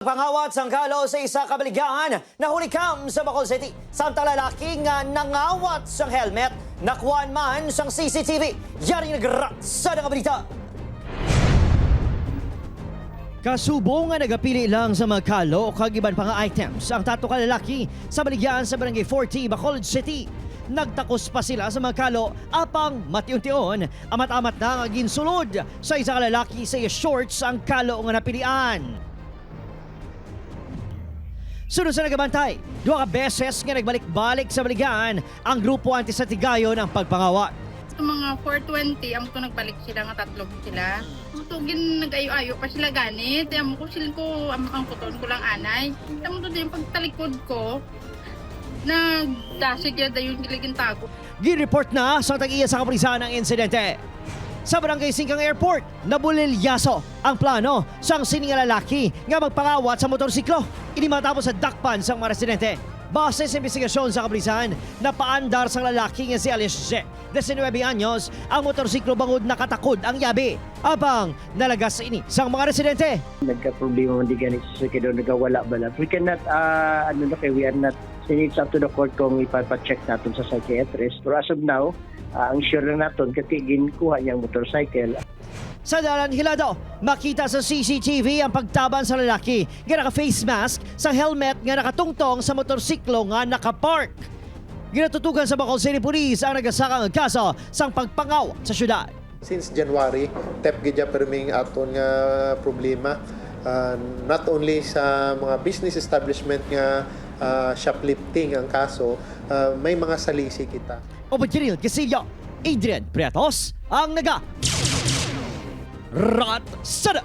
Panghawat sangkalo sa isa kabaligaan na hulikam sa Bacolod City. Samtang lalaki nga nangawat sang helmet, nakuhaan man sang CCTV. Yaring nagrat sa nakabalita. Kasubo nga nagapili lang sa mga kalo o kagiban pa nga items ang tato ka lalaki sa baligyan sa Barangay 40, Bacolod City. Nagtakos pa sila sa mga kalo apang matiun-tion amat-amat na nga ginsulod sa isa ka lalaki sa shorts ang kalo nga napilian. Sunod sa nagabantay, 2 beses nga nagbalik-balik sa baligaan ang grupo anti-Satigayon ang pagpangawat. Sa mga 420, amo to nagbalik sila nga tatlog sila. Ito gin nag-ayo-ayo pa sila ganit. Amo ko silin ko ang puton ko lang anay. Amo to din pagtalikod ko nagdasig ya dayon giligin tago. Gi-report na sa tag-iya sa kapulisan ang insidente. Sa Barangay Singkang Airport, nabulilyaso ang plano sang sining lalaki nga magpangawat sa motorsiklo. Ini matapos sa dakpan sang mga residente. Base sa investigasyon sa kapulisan, napaandar sang lalaki nga si Alice G. 19 anyos, ang motorsiklo bangod nakatakod ang yabi. Abang nalagas ini sang mga residente. Nagka-problema man di ganit sa kaya nagawala bala. We cannot, we are not, it's up to the court kung ipapacheck natin sa psychiatrist. Pero as of now, ang sure na natin kasi ginkuha niyang motorcycle. Sa Dalan Hilado, makita sa CCTV ang pagtaban sa lalaki nga naka-face mask sa helmet nga nakatungtong sa motorsiklo nga nakapark. Ginatutugan sa Bacolod City Police ang nagasakang kaso sang pagpangaw sa syudad. Since January, tep gidya perming aton nga problema not only sa mga business establishment nga shoplifting ang kaso, may mga salisi kita. Opo, Jiril Casillo, Adrian Pretos ang naga. Rat Sada!